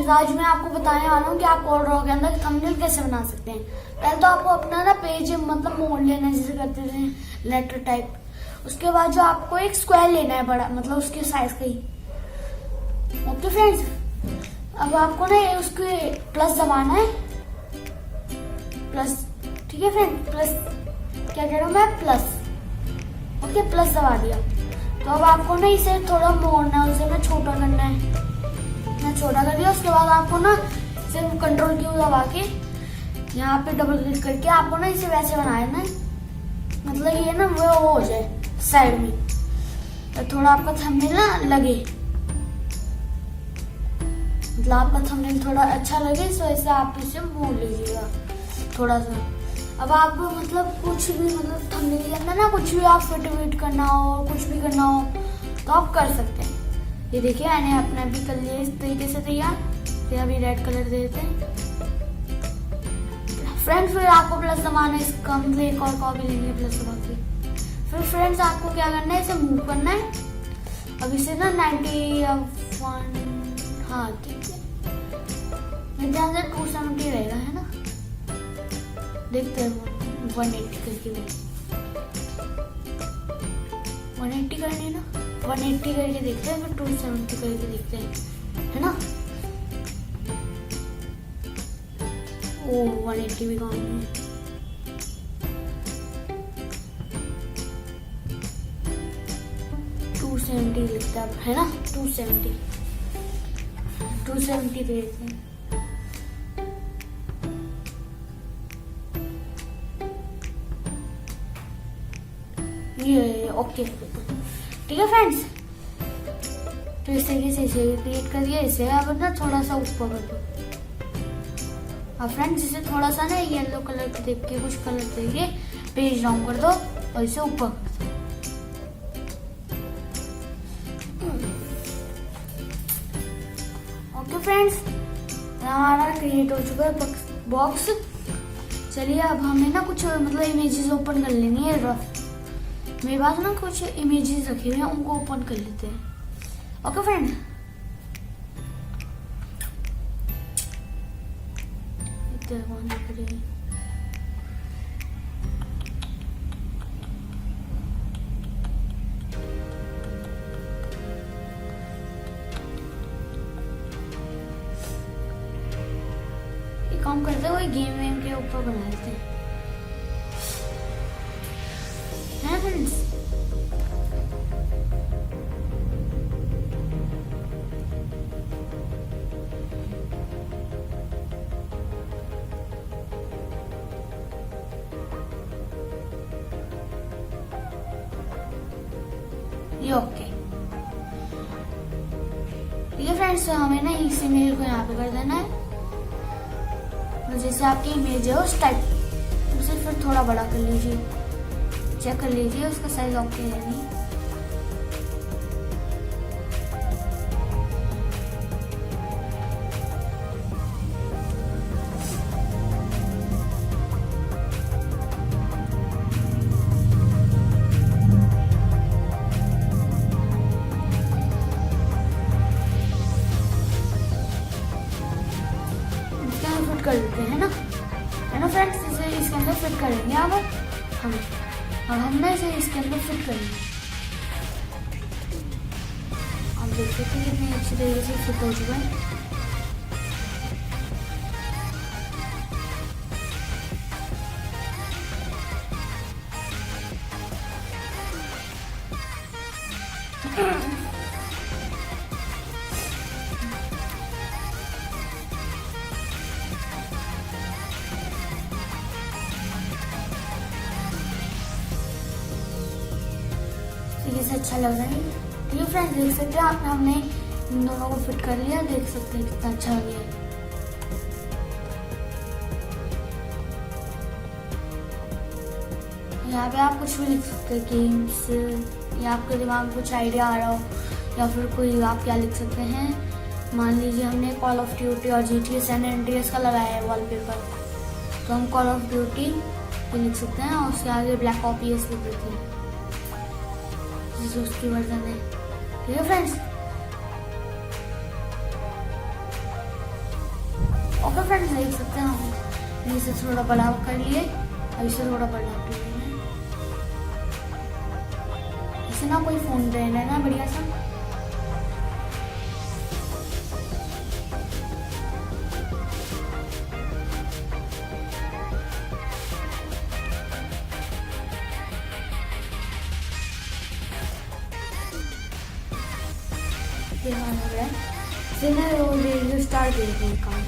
Friends, आज मैं आपको बताने वाला हूँ कि आप CorelDraw के अंदर थंबनेल कैसे बना सकते हैं। पहले तो आपको अपना ना पेज मतलब मोड़ लेना है, जैसे करते थे लेटर टाइप। उसके बाद जो आपको एक स्क्वायर लेना है बड़ा, मतलब उसके साइज का ही। ओके फ्रेंड्स, अब आपको ना उसके प्लस दबाना है, प्लस। ठीक है फ्रेंड, प्लस क्या कह रहा हूँ मैं, प्लस। ओके, प्लस दबा दिया। तो अब आपको ना इसे थोड़ा मोड़ना है, उसे ना छोटा करना है। मैं छोटा कर दिया। उसके बाद आपको ना सिर्फ कंट्रोल की दबा के यहाँ पे डबल क्लिक करके आपको ना इसे वैसे बनाना है, मतलब ये ना वो हो जाए साइड में, तो थोड़ा आपका थंबनेल ना लगे, मतलब आपका थंबनेल थोड़ा अच्छा लगे। इस वजह से आप इसे मोड़ लीजिएगा थोड़ा सा। अब आप मतलब कुछ भी, मतलब थंबनेल के अंदर ना कुछ भी आप फिट विट करना हो, कुछ भी करना हो तो आप कर सकते हैं। ये देखिए, मैंने अपना भी कर लिया इस तरीके से तैयार। फिर अभी रेड कलर दे देते हैं फ्रेंड्स। फिर आपको प्लस दबाना है, इसका मतलब एक और कॉपी लेनी है प्लस दबा के। फिर फ्रेंड्स आपको क्या करना है, इसे मूव करना है। अब इसे ना 91, हाँ ठीक है, मेरे ध्यान से 270 रहेगा, है ना। देखते हैं 180 करके, 180 करनी है ना, 180 करके देखते हैं, फिर 270 करके देखते हैं, है ना। ओ 180 भी काम नहीं है। लिखता है ना, 270 देखते हैं। ये ओके, ठीक है फ्रेंड्स। तो इस तरीके से इसे क्रिएट कर दिया। इसे अब ना थोड़ा सा ऊपर कर दो। अब फ्रेंड्स इसे थोड़ा सा ना येलो कलर के देख के, कुछ कलर देखिए, पेज डाउन कर दो और इसे ऊपर कर दो। ओके फ्रेंड्स, हमारा क्रिएट हो चुका है बॉक्स। चलिए अब हमें ना कुछ मतलब इमेजेस ओपन कर लेनी है रफ। मेरे पास ना कुछ इमेजेस रखे हुए हैं, उनको ओपन कर लेते हैं। ओके फ्रेंड, काम करते हुए गेम वेम के ऊपर बना लेते हैं, है फ्रेंड्स। ये ओके, ठीक है फ्रेंड्स। तो हमें ना इस इमेज को यहाँ पे कर देना है, जैसे आपकी इमेज है उस टाइप। उसे फिर थोड़ा बड़ा कर लीजिए, चेक कर लीजिए उसका साइज ओके है नहीं। फिट कर देते हैं ना, है ना फ्रेंड्स। इसे इसके अंदर फिट करेंगे अब हम ना इसे इसके अंदर फिट करेंगे। आप देख सकते हैं कितनी अच्छी तरीके से फिट हो चुका है। से अच्छा लग रहा है। ठीक है फ्रेंड्स, देख सकते हैं आपने, हमने इन दोनों को फिट कर लिया। देख सकते हैं कितना अच्छा हो गया है। यहाँ पे आप कुछ भी लिख सकते हैं, गेम्स, या आपके दिमाग में कुछ आइडिया आ रहा हो, या फिर कोई आप क्या लिख सकते हैं। मान लीजिए हमने कॉल ऑफ ड्यूटी और GTA सैन एंड्रियास का लगाया है वॉलपेपर, तो हम कॉल ऑफ ड्यूटी को लिख सकते हैं और उसके आगे ब्लैक ऑपीएस लिख देते हैं, जिससे उसकी वर्जन है। ठीक है फ्रेंड्स, है फ्रेंड्स, देख सकते हैं हम इसे थोड़ा बड़ा कर लिए, अब इसे थोड़ा बड़ा कर लिए। इसे ना कोई फोन रहना है ना बढ़िया सा। रेडियो स्टार दे दें काम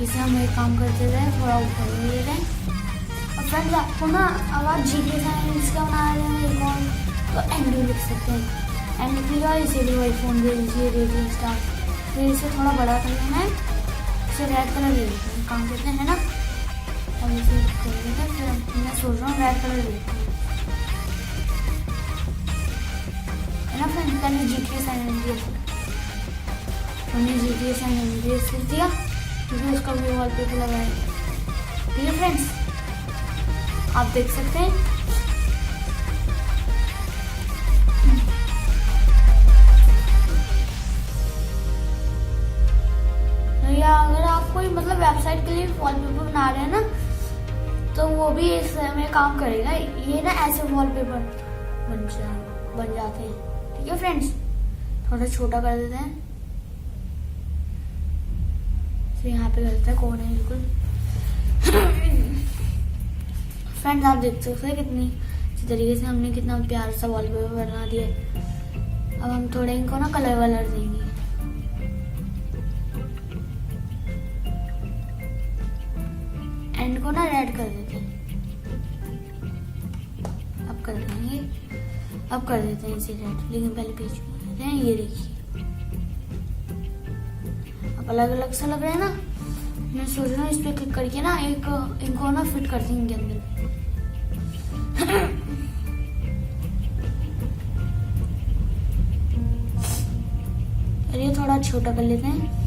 इसे हम एक काम करते रहे, थोड़ा ऊपर ले रहे हैं। और फ्रेंड्स आपको ना अब आप जीके साइंस का बना रहे हैं एक और, तो एंड लिख सकते हैं। एंड लिख लिया, इसे भी वही फोन दे दीजिए रेडियो स्टार। फिर इसे थोड़ा बड़ा कर लेना है, इसे रेड कलर दे देते हैं, काम करते हैं ना। और इसे कर देते हैं, फिर मैं सोच रहा हूँ रेड कलर देते हैं ना फ्रेंड्स। पहले जीटीए साइन एनवीएस हमने जीटीए साइन एनवीएस लिख दिया क्योंकि उसका भी वॉलपेपर लगा है। ठीक है फ्रेंड्स, आप देख सकते हैं। या अगर आप कोई मतलब वेबसाइट के लिए वॉलपेपर बना रहे हैं ना, तो वो भी इसमें काम करेगा। ये ना ऐसे वॉलपेपर बन जाते हैं। ठीक है फ्रेंड्स, थोड़ा छोटा कर देते हैं, तो यहाँ पे करते हैं कोने बिल्कुल। फ्रेंड्स आप देख सकते हैं कितनी अच्छी तरीके से हमने कितना प्यार सा वॉलपेपर बना दिया। अब हम थोड़े इनको ना कलर वलर देंगे। एंड को ना रेड कर देते हैं। अब कर देंगे, अब कर देते हैं इसे रेड, लेकिन पहले पेज को करते हैं। ये देखिए अब अलग अलग सा लग रहा है ना। मैं सोच रहा हूँ इस पे क्लिक करके ना एक इनको ना फिट कर देंगे अंदर। ये थोड़ा छोटा कर लेते हैं।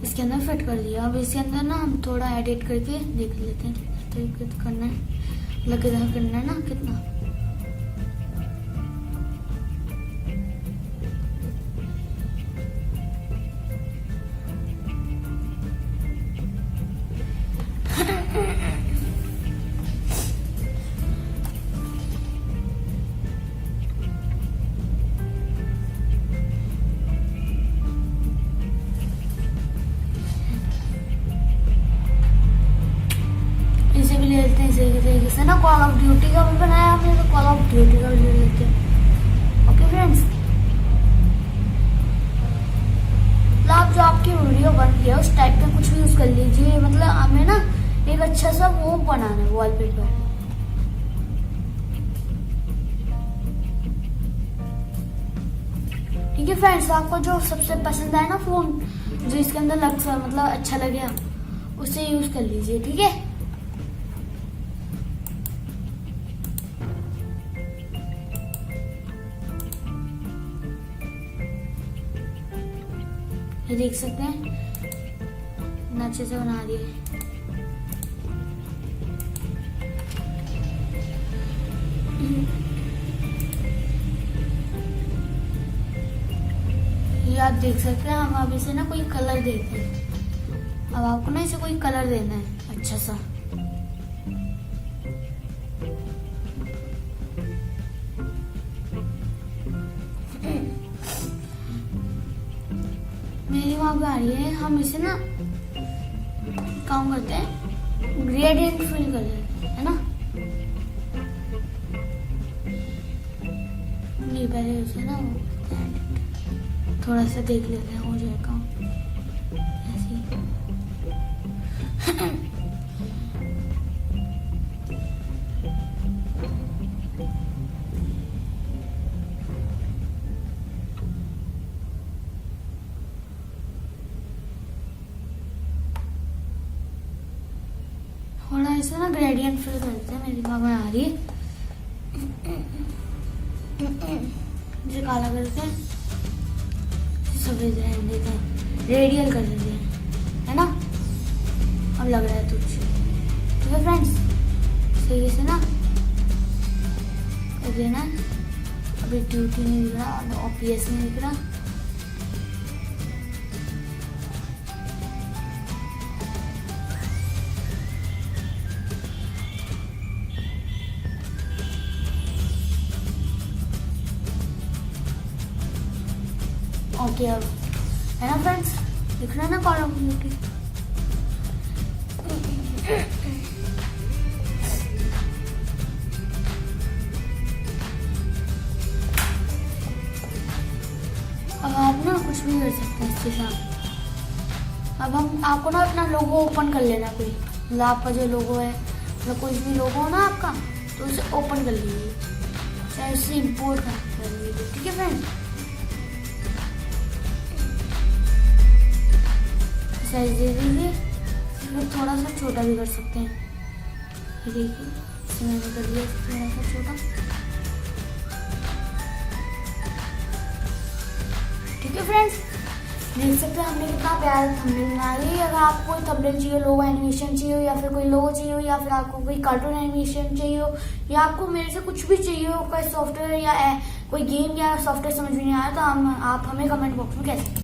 इसके अंदर फिट कर दिया। अब इसके अंदर ना हम थोड़ा एडिट करके देख लेते हैं किस तरीके से करना है, मतलब कितना करना है ना, कितना। इसी तरीके से ना कॉल ऑफ ड्यूटी का भी बनाया हमने, तो कॉल ऑफ ड्यूटी का भी ले लेते हैं। ओके फ्रेंड्स, आप जो आपकी वीडियो बन रही है उस टाइप का कुछ भी यूज कर लीजिए। मतलब हमें ना एक अच्छा सा वो बनाना है वॉलपेपर। ठीक है फ्रेंड्स, आपको जो सबसे पसंद आए ना फोन, जो इसके अंदर मतलब अच्छा लगे, उसे यूज कर लीजिए। ठीक है, ये देख सकते हैं अच्छे से बना दिए। ये आप देख सकते हैं। हम अब इसे ना कोई कलर देते हैं। अब आपको ना इसे कोई कलर देना है अच्छा सा। मेरी वहां पे आ रही है, हम इसे ना काम करते हैं, ग्रेडियंट फिल कर देते हैं, है ना। नहीं, पहले उसे ना थोड़ा सा देख लेते हैं हो जाएगा ऐसे। थोड़ा ऐसा ना ग्रेडियंट फिल करते हैं। मेरी दिमाग में आ रही है। इसे काला कर देते हैं, सफेद रहने देते हैं, रेडियल कर देते हैं, है ना। अब लग रहा है तो ठीक है फ्रेंड्स, सही से ना कर देना। अभी ट्यूटी नहीं दिख रहा, ऑपीएस नहीं दिख रहा। ओके अब है ना फ्रेंड्स, दिख रहा है ना कॉलम ब्यूटी। अब आप ना कुछ भी कर सकते हैं इसके साथ। अब हम आपको ना अपना लोगो ओपन कर लेना, कोई मतलब आपका जो लोगो है, मतलब कोई भी लोगो हो ना आपका, तो उसे ओपन कर लीजिए, चाहे उसे इम्पोर्ट कर लीजिए। ठीक है फ्रेंड्स, साइज दे दीजिए, फिर थोड़ा सा छोटा भी कर सकते हैं। ये देखिए, इसे मैंने कर दिया थोड़ा सा छोटा। ठीक है फ्रेंड्स, देख सकते हैं हमने कितना प्यारा थंबनेल बनाया है। अगर आपको कोई थंबनेल चाहिए, लोगो एनिमेशन चाहिए हो, या फिर कोई लोगो चाहिए हो, या फिर आपको कोई कार्टून एनिमेशन चाहिए हो, या आपको मेरे से कुछ भी चाहिए हो, कोई सॉफ्टवेयर या कोई गेम या सॉफ्टवेयर समझ में नहीं आया, तो आप हमें कमेंट बॉक्स में कह सकते हैं।